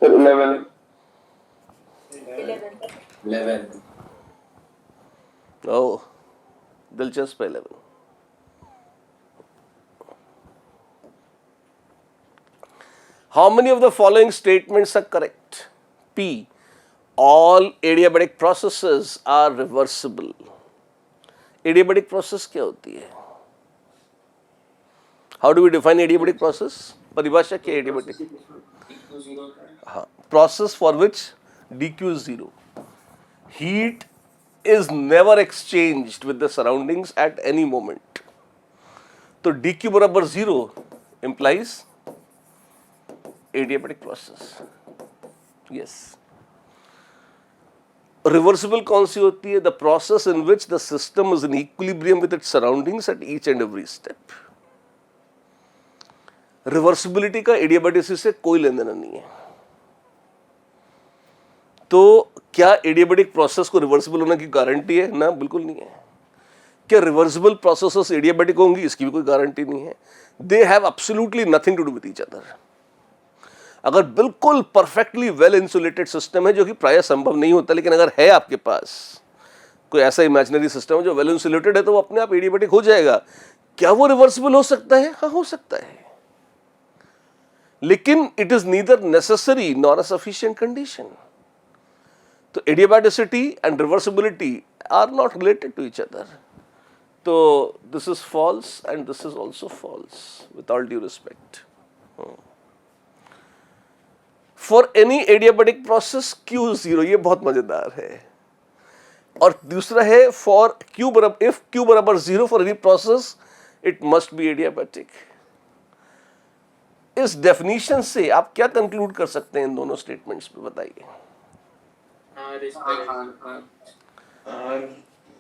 11 ओह, दिलचस्प है 11। How many of the following statements are correct? P. All adiabatic processes are reversible. Adiabatic process क्या होती है? How do we define adiabatic process? परिभाषा क्या है adiabatic? हाँ, process for which dq is 0. Heat is never exchanged with the surroundings at any moment. तो dq बराबर 0 implies adiabatic process. Yes. Reversible कौन सी होती है? The process in which the system is in equilibrium with its surroundings at each and every step. Reversibility का adiabaticity से कोई लेन देना नहीं है। तो क्या adiabatic process को reversible होने की गारंटी है? ना, बिल्कुल नहीं है। क्या reversible processes adiabatic होंगी? इसकी भी कोई गारंटी नहीं है। They have absolutely nothing to do with each other. अगर बिल्कुल परफेक्टली वेल इंसुलेटेड सिस्टम है, जो कि प्राय संभव नहीं होता, लेकिन अगर है आपके पास कोई ऐसा इमेजिनरी सिस्टम जो वेल इंसुलेटेड है, तो वो अपने आप एडियाबेटिक हो जाएगा। क्या वो रिवर्सिबल हो सकता है? हाँ, हो सकता है, लेकिन it is neither necessary nor a sufficient condition. तो adiabaticity and reversibility are not related to each other. तो this is false and this is also false with all due respect. For any adiabatic process Q0, ये बहुत मजेदार है। और दूसरा है for Q बराबर, इफ Q बराबर 0 for any process it must be adiabatic. इस डेफिनेशन से आप क्या कंक्लूड कर सकते हैं इन दोनों स्टेटमेंट्स पे, बताइए।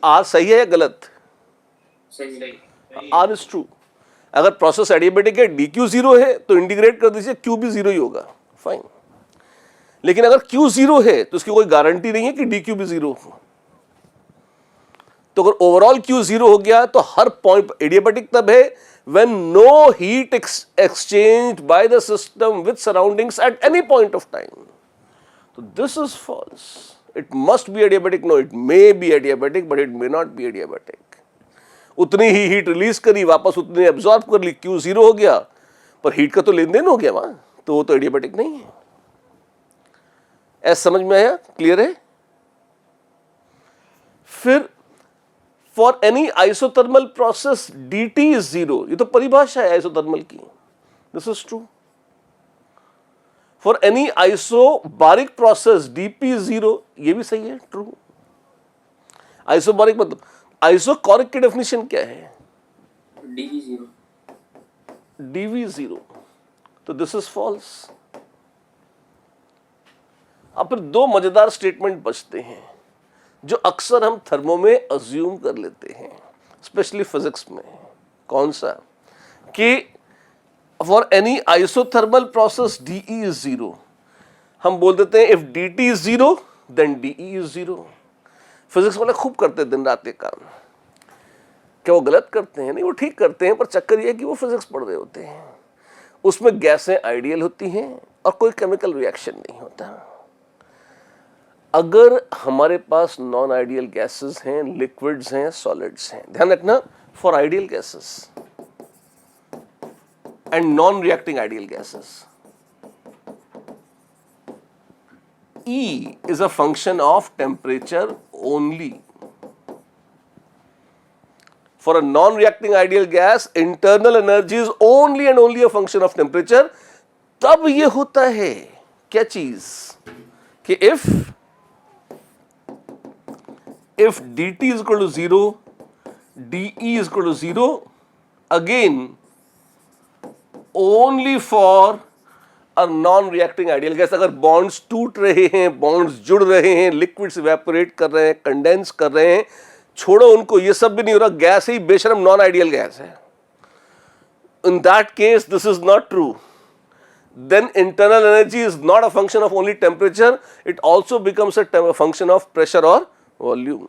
आर सही है या गलत? R is true. अगर प्रोसेस एडियाबेटिक है, DQ 0 है, तो इंटीग्रेट कर दीजिए, Q भी 0 ही होगा, फाइन। लेकिन अगर Q 0 है तो इसकी कोई गारंटी नहीं है कि DQ भी 0 हो। तो अगर ओवरऑल Q 0 हो गया तो हर पॉइंट एडियाबेटिक तब है when no heat exchanged by the system with surroundings at any point of time. So this is false. It must be adiabatic. No, it may be adiabatic, but it may not be adiabatic. उतनी ही heat release करी, वापस उतनी absorb कर ली, Q 0 हो गया, पर heat का तो लेन देन हो गया वहां, तो वो तो एडियाबेटिक नहीं है। ऐसा समझ में आया? क्लियर है? फिर for any isothermal process dt is 0, ये तो परिभाषा है आइसोथर्मल की, this is true. For any isobaric process dp is 0, ये भी सही है, ट्रू। आइसोबारिक मतलब, आइसोकोरिक की डेफिनेशन क्या है? dv 0, तो दिस इज फॉल्स। अब फिर दो मजेदार स्टेटमेंट बचते हैं जो अक्सर हम थर्मो में अज्यूम कर लेते हैं, स्पेशली फिजिक्स में। कौन सा? कि for any isothermal process DE is 0, हम बोल देते हैं if DT is 0 then DE is 0। Physics वाले खूब करते हैं दिन रात ये काम। क्या वो गलत करते हैं? नहीं, वो ठीक करते हैं, पर चक्कर ये है कि वो फिजिक्स पढ़ रहे होते हैं। उसमें गैसें आइडियल होती हैं और कोई केमिकल रिएक्शन नहीं होता। अगर हमारे पास नॉन आइडियल गैसेस हैं, लिक्विड्स हैं, सॉलिड्स हैं, ध्यान रखना, for ideal gases and non reacting ideal gases, E is a function of temperature only. For a non-reacting ideal gas, internal energy is only and only a function of temperature. तब ये होता है क्या चीज कि if dt is equal to 0, dE is equal to 0, again only for a non-reacting ideal gas, अगर bonds टूट रहे हैं, बॉन्ड्स जुड़ रहे हैं, लिक्विड्स इवेपोरेट कर रहे हैं, कंडेंस कर रहे हैं, छोड़ो उनको, ये सब भी नहीं हो रहा, गैस ही बेशरम नॉन आइडियल गैस है, in that case this is not true. Then internal energy is not a function of only temperature, it also becomes a function of pressure or volume.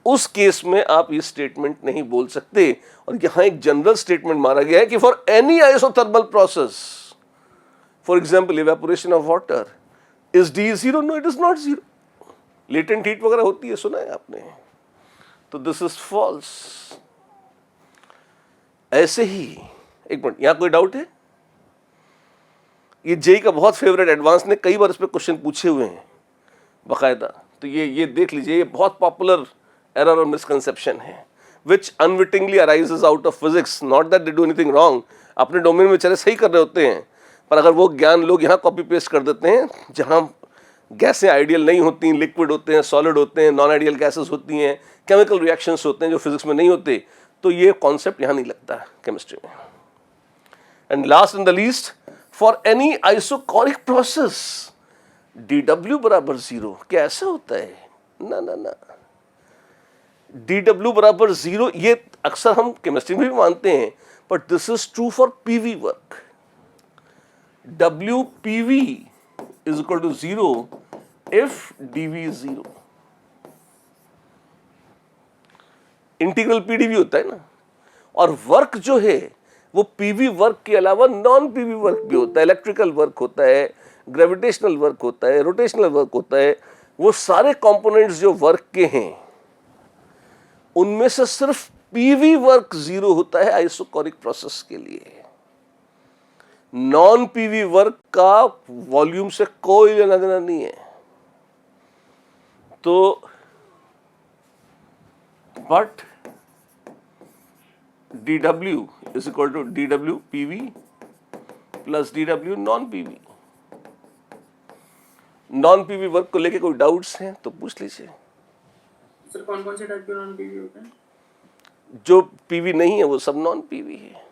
उस केस में आप ये statement नहीं बोल सकते। और यहां एक जनरल स्टेटमेंट मारा गया है कि for any isothermal process For example, evaporation of water. Is D zero? No, it is not zero. Latent heat वगैरह होती है, सुना है आपने? तो this is false. ऐसे ही, एक मिनट, यहाँ कोई डाउट है? ये जेई का बहुत फेवरेट, एडवांस ने कई बार इस पे क्वेश्चन पूछे हुए हैं बाकायदा, तो ये देख लीजिए, ये बहुत पॉपुलर एरर और मिसकंसेप्शन है which unwittingly arises out of physics, not that they do anything wrong, अपने डोमेन में चले सही कर रहे होते हैं, पर अगर वो ज्ञान लोग यहाँ कॉपी पेस्ट कर देते हैं जहाँ गैसें आइडियल नहीं होती, लिक्विड होते हैं, सॉलिड होते हैं, नॉन आइडियल गैसेस होती हैं, केमिकल रिएक्शंस होते हैं जो फिजिक्स में नहीं होते, तो ये कॉन्सेप्ट यहाँ नहीं लगता केमिस्ट्री में। And last and the least, for any isochoric process dW बराबर 0, क्या ऐसा होता है? ना ना ना, dW बराबर 0 ये अक्सर हम केमिस्ट्री में भी मानते हैं, but this is true for PV work. WPV is equal to 0 if dV is 0। Integral PdV होता है ना, और वर्क जो है वो PV वर्क के अलावा नॉन PV वर्क भी होता है, इलेक्ट्रिकल वर्क होता है, ग्रेविटेशनल वर्क होता है, रोटेशनल वर्क होता है, वो सारे कंपोनेंट्स जो वर्क के हैं उनमें से सिर्फ PV वर्क 0 होता है आइसोकोरिक प्रोसेस के लिए। नॉन PV वर्क का वॉल्यूम से कोई लेना देना नहीं है। तो but dW is equal to dW PV plus dW non PV। Non PV work को लेके कोई डाउट्स हैं तो पूछ लीजिए। सर कौन कौन से टाइप के नॉन PV होते हैं? जो PV नहीं है वो सब नॉन PV है।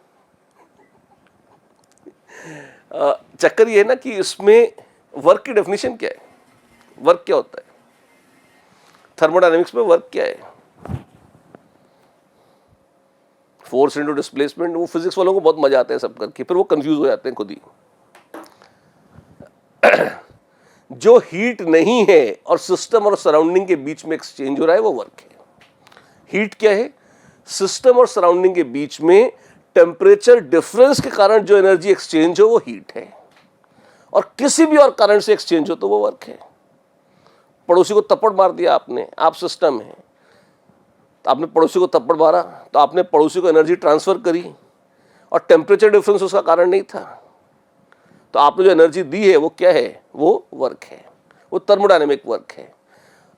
चक्कर ये है ना कि इसमें वर्क की डेफिनेशन क्या है, वर्क क्या होता है, थर्मोडायनेमिक्स में वर्क क्या है, फोर्स इनटू डिस्प्लेसमेंट, वो फिजिक्स वालों को बहुत मजा आता है सब करके, फिर वो कंफ्यूज हो जाते हैं खुद ही। जो हीट नहीं है और सिस्टम और सराउंडिंग के बीच में एक्सचेंज हो रहा है वो वर्क है। हीट क्या है? सिस्टम और सराउंडिंग के बीच में टेम्परेचर डिफरेंस के कारण जो एनर्जी एक्सचेंज हो वो हीट है, और किसी भी और कारण से एक्सचेंज हो तो वो वर्क है। पड़ोसी को थप्पड़ मार दिया आपने, आप सिस्टम है, तो आपने पड़ोसी को थप्पड़ मारा तो आपने पड़ोसी को एनर्जी ट्रांसफर करी, और टेम्परेचर डिफरेंस उसका कारण नहीं था, तो आपने जो एनर्जी दी है वो क्या है? वो वर्क है, वो थर्मोडायनेमिक वर्क है।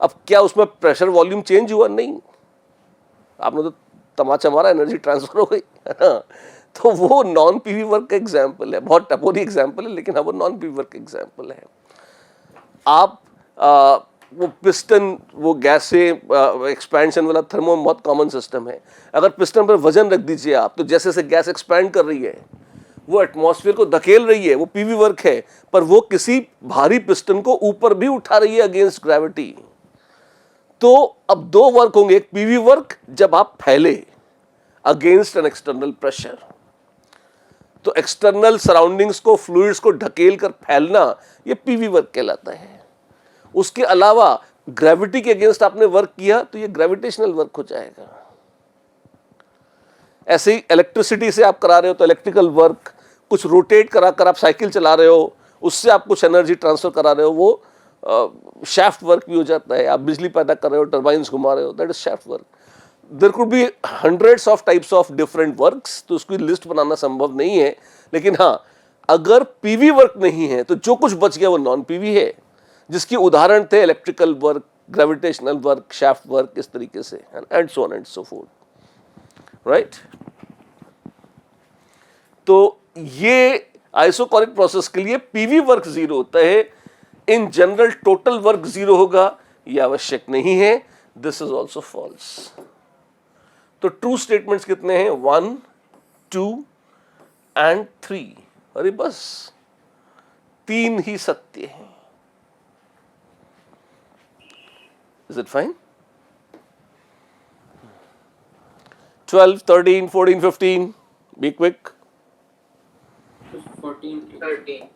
अब क्या उसमें प्रेशर वॉल्यूम चेंज हुआ? नहीं, आपने तो तमाचा मारा, एनर्जी ट्रांसफर हो गई, है ना। तो वो नॉन PV वर्क का एग्जाम्पल है, बहुत टपोरी एग्जाम्पल है, लेकिन हाँ वो नॉन PV वर्क का एग्जाम्पल है। आप वो पिस्टन, वो गैस से एक्सपेंशन वाला थर्मो बहुत कॉमन सिस्टम है। अगर पिस्टन पर वजन रख दीजिए आप, तो जैसे जैसे गैस एक्सपैंड कर रही है वो एटमॉस्फेयर को धकेल रही है, वो PV वर्क है, पर वो किसी भारी पिस्टन को ऊपर भी उठा रही है अगेंस्ट ग्रेविटी। तो अब दो वर्क होंगे, एक PV वर्क जब आप फैले अगेंस्ट एन एक्सटर्नल प्रेशर, तो एक्सटर्नल सराउंडिंग्स को, फ्लूइड्स को ढकेल कर फैलना, ये PV वर्क कहलाता है। उसके अलावा ग्रेविटी के अगेंस्ट आपने वर्क किया तो ये ग्रेविटेशनल वर्क हो जाएगा। ऐसे ही इलेक्ट्रिसिटी से आप करा रहे हो तो इलेक्ट्रिकल वर्क, कुछ रोटेट करा कर आप साइकिल चला रहे हो, उससे आप कुछ एनर्जी ट्रांसफर करा रहे हो, वो शाफ्ट वर्क भी हो जाता है। आप बिजली पैदा कर रहे हो, टर्बाइंस घुमा रहे हो, that is shaft work. There could be hundreds of types of different works, तो उसकी लिस्ट बनाना संभव नहीं है, लेकिन हाँ अगर PV वर्क नहीं है तो जो कुछ बच गया वो नॉन PV है, जिसके उदाहरण थे electrical work, gravitational work, shaft work, इस तरीके से, and so on and so fourth, right. तो ये आइसोकोरिक प्रोसेस के लिए PV वर्क 0 होता है। इन जनरल टोटल वर्क 0 होगा, ये आवश्यक नहीं है। This is also false. तो ट्रू स्टेटमेंट्स कितने हैं? 1, 2 एंड 3। अरे बस 3 ही सत्य हैं। Is it fine? 12, 13, 14, 15. Be quick. 14, 13.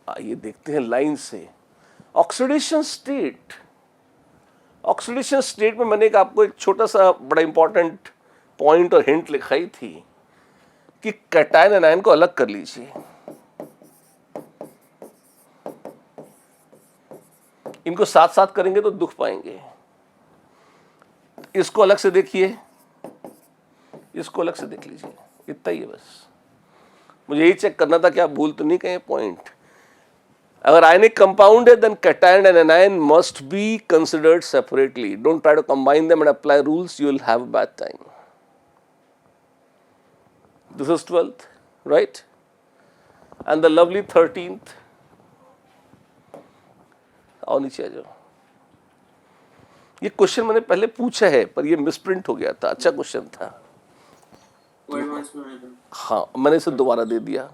आइए देखते हैं लाइन से। Oxidation state. ऑक्सीडेशन स्टेट में मैंने आपको एक छोटा सा बड़ा इंपॉर्टेंट पॉइंट और हिंट लिखाई थी कि कैटायन एनायन को अलग कर लीजिए, इनको साथ साथ करेंगे तो दुख पाएंगे। इसको अलग से देखिए, इसको अलग से देख लीजिए, इतना ही है बस। मुझे यही चेक करना था कि आप भूल तो नहीं कहें पॉइंट। अगर आयनिक कंपाउंड है then cation and anion must be considered separately. Don't try to combine them and apply rules, you will have a bad time. This is 12th, right? And the lovely 13th। आओ नीचे आ जाओ। ये question मैंने पहले पूछा है पर ये मिसप्रिंट हो गया था, अच्छा क्वेश्चन था। वो एडवांस में आया था। हाँ, मैंने इसे दोबारा दे दिया।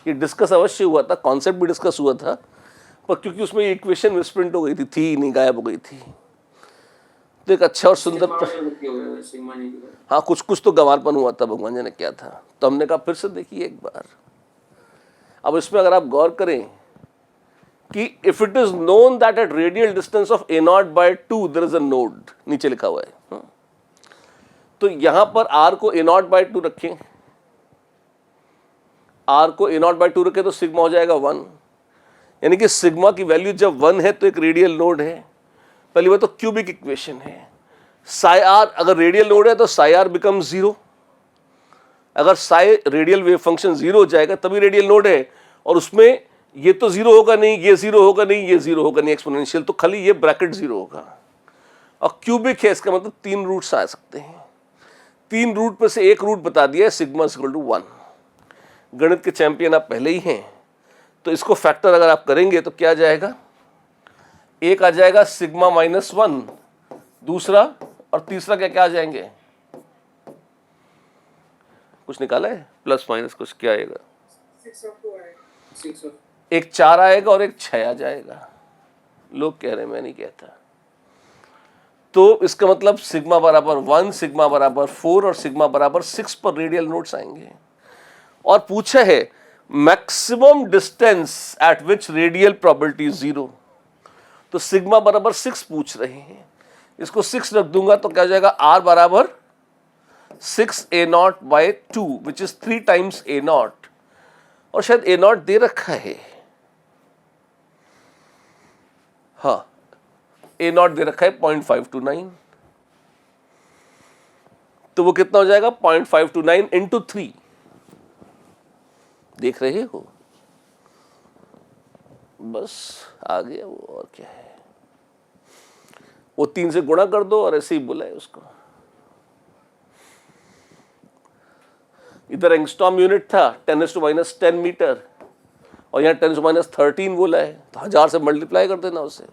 ये डिस्कस अवश्य हुआ था, कॉन्सेप्ट भी डिस्कस हुआ था, पर क्योंकि उसमें इक्वेशन मिसप्रिंट हो गई थी नहीं, गायब हो गई थी। तो एक अच्छा और सुंदर सिग्मा नहीं किया। हाँ, कुछ कुछ तो गंवारपन हुआ था, भगवान जी ने क्या था, तो हमने कहा फिर से देखिए एक बार। अब इसमें अगर आप गौर करें कि if it is known that at radial distance of a0/2 there is a node, नीचे लिखा हुआ है, तो यहां पर r को a0/2 रखें, r को a0/2 रखें तो सिग्मा हो जाएगा 1। यानी कि सिग्मा की वैल्यू जब 1 है तो एक रेडियल नोड है। पहली बात तो क्यूबिक इक्वेशन है। साई r अगर रेडियल नोड है तो साई r बिकम 0। अगर साई रेडियल वेव फंक्शन 0 हो जाएगा तभी रेडियल नोड है, और उसमें ये तो 0 होगा नहीं, ये 0 होगा नहीं, ये 0 होगा नहीं एक्सपोनेंशियल, तो खाली ये ब्रैकेट 0 होगा। और क्यूबिक है, इसका मतलब 3 रूट्स आ सकते हैं। 3 रूट पर से एक रूट बता दिया, सिग्मा इक्वल टू 1। गणित के चैंपियन आप पहले ही हैं, तो इसको फैक्टर अगर आप करेंगे तो क्या आ जाएगा, एक आ जाएगा सिग्मा -1, दूसरा और तीसरा क्या क्या आ जाएंगे, कुछ निकाला है प्लस माइनस कुछ, क्या आएगा, 6 एक 4 आएगा और एक 6 आ जाएगा। लोग कह रहे हैं, मैं नहीं कहता। तो इसका मतलब सिग्मा बराबर 1, सिग्मा बराबर 4 और सिग्मा बराबर 6 पर रेडियल नोड्स आएंगे। और पूछा है मैक्सिमम डिस्टेंस एट विच रेडियल प्रोबेबिलिटी 0, तो सिग्मा बराबर 6 पूछ रहे हैं। इसको 6 रख दूंगा तो क्या हो जाएगा, r बराबर 6a0/2 which is 3 times a0, और शायद a0 दे रखा है, हाँ a0 दे रखा है 0.529, तो वो कितना हो जाएगा 0.529 इंटू 3। देख रहे हो, बस आ गया वो, और क्या है, वो 3 से गुणा कर दो और ऐसे ही बोला है उसको। इधर एंगस्ट्रॉम यूनिट था 10⁻⁻10 मीटर, और यहाँ 10⁻13 बोला है, तो 1000 से मल्टीप्लाई कर देना उसे।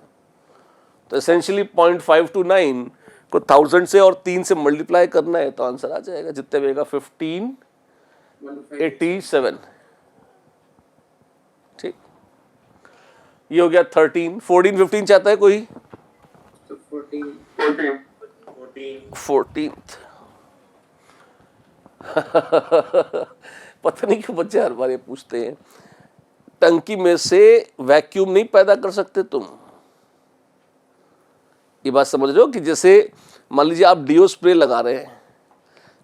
तो एसेंशियली 0.529 को 1000 से और 3 से मल्टीप्लाई करना है, तो आंसर आ जाएगा, जितने में 1587। ठीक, ये हो गया 13। 14 15 चाहता है कोई, तो 14 14th। पता नहीं क्यों बच्चे हर बार ये पूछते हैं, टंकी में से वैक्यूम नहीं पैदा कर सकते तुम? ये बात समझ रहे हो कि जैसे मान लीजिए आप डीओ स्प्रे लगा रहे हैं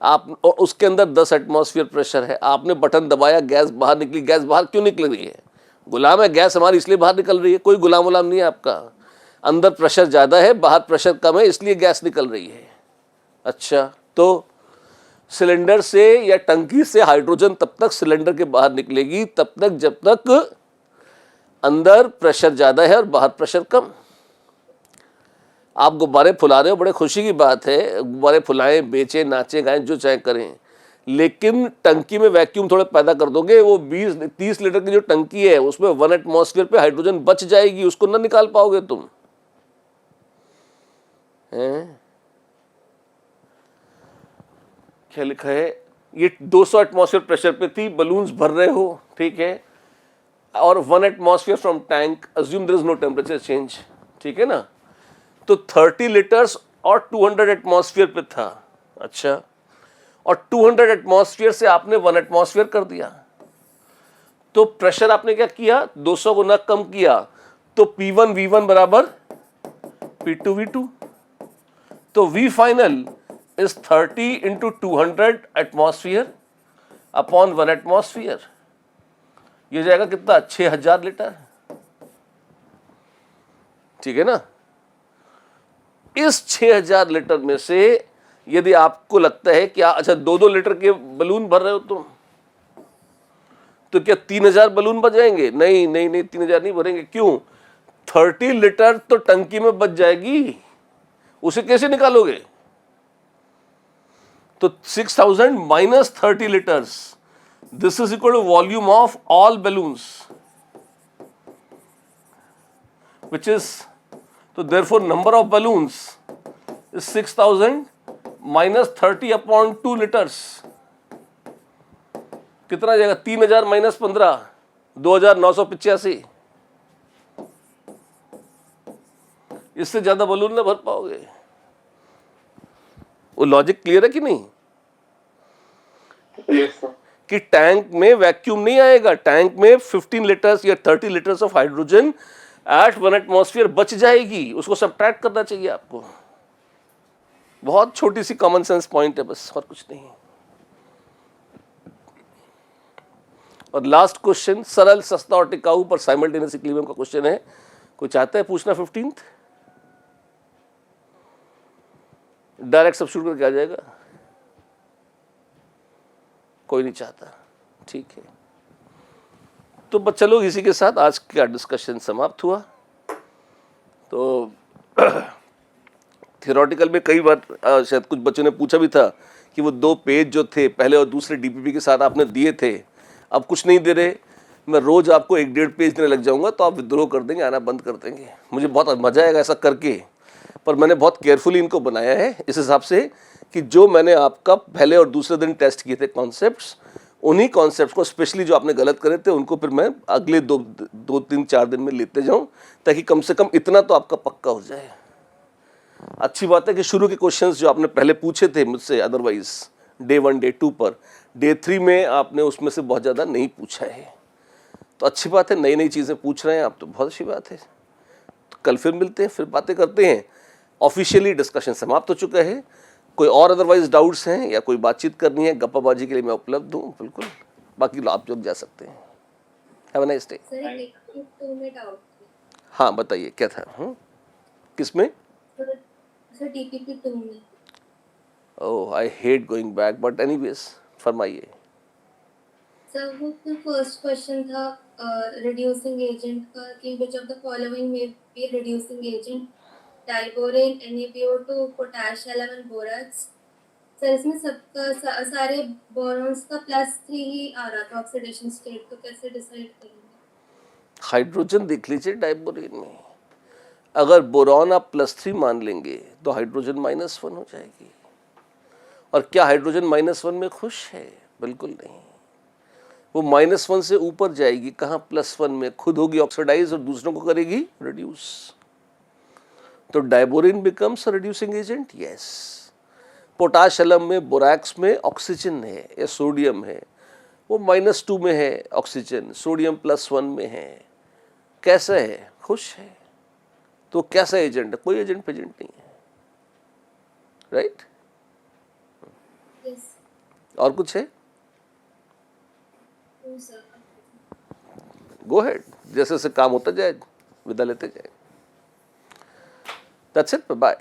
आप, और उसके अंदर 10 एटमॉस्फेयर प्रेशर है, आपने बटन दबाया, गैस बाहर निकली। गैस बाहर क्यों निकल रही है? गुलाम है गैस हमारी, इसलिए बाहर निकल रही है। कोई गुलाम गुलाम नहीं है आपका, अंदर प्रेशर ज़्यादा है, बाहर प्रेशर कम है, इसलिए गैस निकल रही है। अच्छा, तो सिलेंडर से या टंकी से हाइड्रोजन तब तक सिलेंडर के बाहर निकलेगी तब तक जब तक अंदर प्रेशर ज़्यादा है और बाहर प्रेशर कम। आप गुब्बारे फुला रहे हो, बड़े खुशी की बात है, गुब्बारे फुलाएं, बेचें, नाचें, गाएं, जो चाहे करें, लेकिन टंकी में वैक्यूम थोड़े पैदा कर दोगे, वो 20-30 लीटर की जो टंकी है उसमें 1 एटमॉस्फेयर पे हाइड्रोजन बच जाएगी, उसको ना निकाल पाओगे तुम हैं? क्या लिखा है, ये 200 एटमॉस्फेयर प्रेशर पे थी, बलून्स भर रहे हो, ठीक है, और 1 atmosphere from tank, assume there is no temperature change, ठीक है ना, तो 30 लीटर्स और 200 एटमॉस्फेयर पे था। अच्छा, और 200 एटमॉस्फेयर से आपने 1 एटमॉस्फेयर कर दिया, तो प्रेशर आपने क्या किया, 200 गुना कम किया, तो P1 V1 बराबर P2 V2, तो V final is 30 into 200 atmosphere upon 1 atmosphere, ये जाएगा कितना 6000 लीटर, ठीक है ना। इस 6000 लीटर में से यदि आपको लगता है कि अच्छा 2-2 लीटर के बलून भर रहे हो तुम, तो क्या 3000 बलून बच जाएंगे? नहीं नहीं नहीं, 3000 नहीं भरेंगे। क्यों? 30 लीटर तो टंकी में बच जाएगी, उसे कैसे निकालोगे? तो 6000 minus 30 litres, this is equal to volume of all balloons, which is, so therefore number of balloons is 6000 minus 30 upon 2 liters, कितना जाएगा? 3000 माइनस 15, 2985। इससे ज्यादा बलून ना भर पाओगे। वो लॉजिक क्लियर है कि नहीं? Yes, sir. कि टैंक में वैक्यूम नहीं आएगा, टैंक में 15 लीटर्स या 30 litres of hydrogen at 1 atmosphere बच जाएगी, उसको सब्ट्रैक्ट करना चाहिए आपको। बहुत छोटी सी कॉमन सेंस पॉइंट है बस, और कुछ नहीं। और लास्ट क्वेश्चन, सरल, सस्ता और टिकाऊ पर साइमल्टेनियस इक्विलिब्रियम का क्वेश्चन है। कोई चाहता है पूछना? 15th डायरेक्ट सब्स्टिट्यूट करके आ जाएगा, कोई नहीं चाहता, ठीक है। तो बस चलो, इसी के साथ आज का डिस्कशन समाप्त हुआ। तो थियोरेटिकल में कई बार शायद कुछ बच्चों ने पूछा भी था कि वो 2 पेज जो थे पहले और दूसरे डीपीपी के साथ आपने दिए थे, अब कुछ नहीं दे रहे। मैं रोज आपको 1-1.5 पेज देने लग जाऊंगा तो आप विद्रोह कर देंगे, आना बंद कर देंगे। मुझे बहुत मजा आएगा ऐसा करके, पर मैंने बहुत केयरफुली इनको बनाया है इस हिसाब से कि जो मैंने आपका पहले और दूसरे दिन टेस्ट किए थे कॉन्सेप्ट्स, उन्हीं कॉन्सेप्ट्स को, स्पेशली जो आपने गलत करे थे उनको, फिर मैं अगले 2-3-4 दिन में लेते जाऊं, ताकि कम से कम इतना तो आपका पक्का हो जाए। अच्छी बात है कि शुरू के क्वेश्चंस जो आपने पहले पूछे थे मुझसे अदरवाइज डे 1 डे 2 पर, डे 3 में आपने उसमें से बहुत ज़्यादा नहीं पूछा है, तो अच्छी बात है, नई नई चीज़ें पूछ रहे हैं आप, तो बहुत अच्छी बात है। तो कल फिर मिलते हैं, फिर बातें करते हैं। ऑफिशियली डिस्कशन समाप्त हो चुका है। कोई और अदरवाइज डाउट्स हैं या कोई बातचीत करनी है, गप्पाबाजी के लिए मैं उपलब्ध हूँ बिल्कुल। बाकी आप लोग जा सकते हैं। Have a nice day. हाँ बताइए क्या था? किसमें? DPP 2 में। Oh I hate going back, but anyways फरमाइए। सर वो फर्स्ट क्वेश्चन था रिड्यूसिंग एजेंट का, कि विच ऑफ द फॉलोइंग में be reducing agent, diborane, NaBO2, potash 11 borax. Sir इसमें सबका सारे बोरॉन्स का +3 ही आ रहा था ऑक्सीडेशन स्टेट, तो कैसे डिसाइड करेंगे? हाइड्रोजन देख लीजिए डाइबोरेन में, अगर बोरॉन आप +3 मान लेंगे तो हाइड्रोजन -1 हो जाएगी। और क्या हाइड्रोजन -1 में खुश है? बिल्कुल नहीं, वो -1 से ऊपर जाएगी। कहाँ? +1 में। खुद होगी ऑक्सीडाइज और दूसरों को करेगी रिड्यूस। तो diborane becomes reducing agent, yes. Potash अलम में, बोरैक्स में ऑक्सीजन है या सोडियम है, वो -2 में है ऑक्सीजन, सोडियम +1 में है। कैसा है? खुश है। तो कैसा एजेंट है? कोई एजेंट पेजेंट नहीं है, राइट? यस और कुछ है? सर। गो हेड, जैसे जैसे काम होता जाए विदा लेते जाए। That's it, bye.